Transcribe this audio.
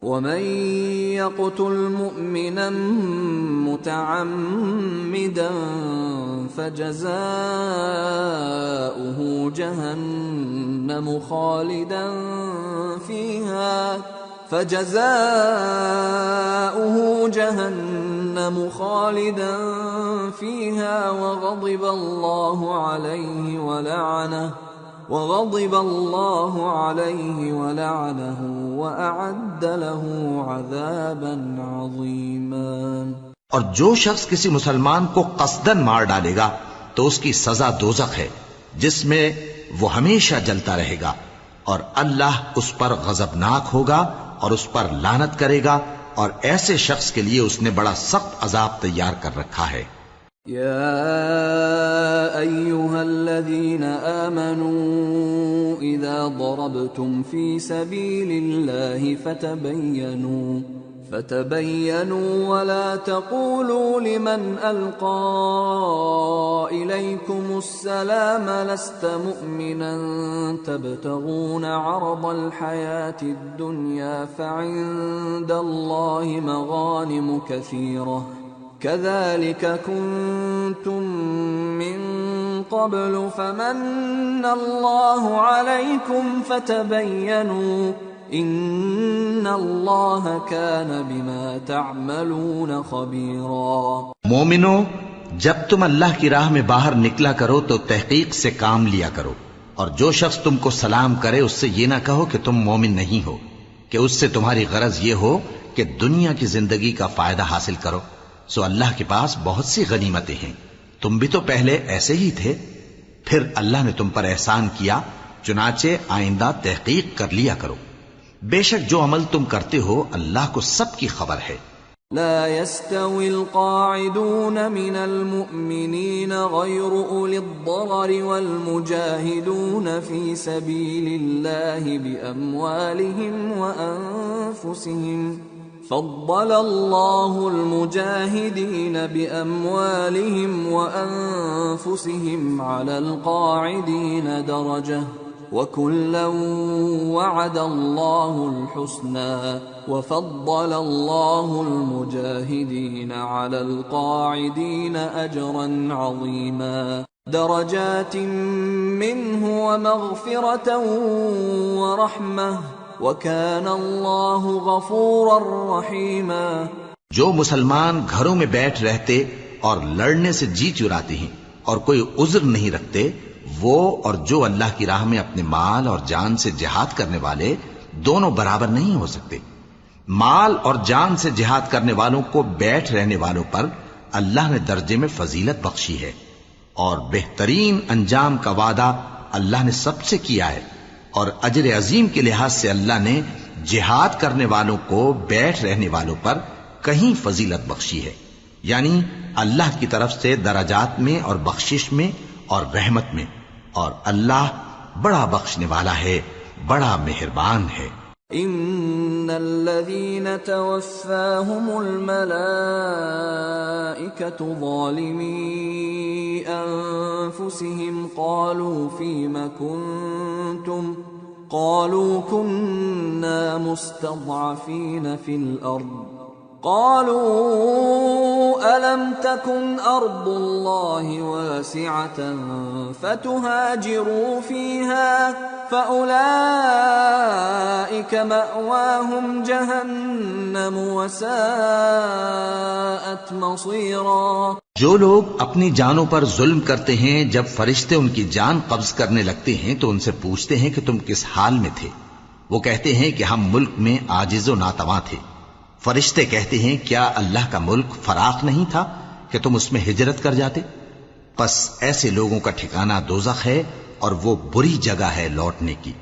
ومن يقتل مؤمنا متعمدا فجزاؤه جهنم خالدا فيها وغضب الله عليه ولعنه وأعد له عذابا عظيما۔ اور جو شخص کسی مسلمان کو قصدن مار ڈالے گا تو اس کی سزا دوزخ ہے، جس میں وہ ہمیشہ جلتا رہے گا، اور اللہ اس پر غضبناک ہوگا اور اس پر لعنت کرے گا، اور ایسے شخص کے لیے اس نے بڑا سخت عذاب تیار کر رکھا ہے۔ يا أيها الذين آمنوا إذا ضربتم في سبيل الله فتبينوا ولا تقولوا لمن ألقى إليكم السلام لست مؤمنا تبتغون عرض الحياة الدنيا فعند الله مغانم كثيرة كذلك كنتم من قبل فمن الله عليكم فتبينوا ان اللہ کان بما تعملون خبیرا۔ مومنو، جب تم اللہ کی راہ میں باہر نکلا کرو تو تحقیق سے کام لیا کرو، اور جو شخص تم کو سلام کرے اس سے یہ نہ کہو کہ تم مومن نہیں ہو، کہ اس سے تمہاری غرض یہ ہو کہ دنیا کی زندگی کا فائدہ حاصل کرو۔ سو اللہ کے پاس بہت سی غنیمتیں ہیں، تم بھی تو پہلے ایسے ہی تھے، پھر اللہ نے تم پر احسان کیا، چنانچہ آئندہ تحقیق کر لیا کرو۔ بے شک جو عمل تم کرتے ہو اللہ کو سب کی خبر ہے۔ لا يستوي القاعدون من المؤمنين غير أولي الضرر والمجاهدون في سبيل الله بأموالهم وأنفسهم فضل الله المجاهدين بأموالهم وأنفسهم على القاعدين درجة وَكُلًّا وَعَدَ اللَّهُ الْحُسْنَى وَفَضَّلَ اللَّهُ الْمُجَاهِدِينَ عَلَى الْقَاعِدِينَ أَجْرًا عَظِيمًا دَرَجَاتٍ مِّنْهُ وَمَغْفِرَةً وَرَحْمَةً وَكَانَ اللَّهُ غَفُورًا رَّحِيمًا۔ جو مسلمان گھروں میں بیٹھ رہتے اور لڑنے سے جی چراتے ہیں اور کوئی عذر نہیں رکھتے، وہ اور جو اللہ کی راہ میں اپنے مال اور جان سے جہاد کرنے والے دونوں برابر نہیں ہو سکتے۔ مال اور جان سے جہاد کرنے والوں کو بیٹھ رہنے والوں پر اللہ نے درجے میں فضیلت بخشی ہے، اور بہترین انجام کا وعدہ اللہ نے سب سے کیا ہے، اور اجر عظیم کے لحاظ سے اللہ نے جہاد کرنے والوں کو بیٹھ رہنے والوں پر کہیں فضیلت بخشی ہے، یعنی اللہ کی طرف سے درجات میں اور بخشش میں اور رحمت میں، اور اللہ بڑا بخشنے والا ہے، بڑا مہربان ہے۔ ان الذين توفاهم الملائكة ظالمي انفسهم قالوا فيم كنتم قالوا كنا مستضعفين في الارض قالوا ألم تكن أرض الله واسعة فتهاجروا فيها فأولئك مأواهم جهنم وساءت مصيرا۔ جو لوگ اپنی جانوں پر ظلم کرتے ہیں، جب فرشتے ان کی جان قبض کرنے لگتے ہیں تو ان سے پوچھتے ہیں کہ تم کس حال میں تھے؟ وہ کہتے ہیں کہ ہم ملک میں عاجز و ناتواں تھے۔ فرشتے کہتے ہیں کیا اللہ کا ملک فراخ نہیں تھا کہ تم اس میں ہجرت کر جاتے؟ پس ایسے لوگوں کا ٹھکانہ دوزخ ہے، اور وہ بری جگہ ہے لوٹنے کی۔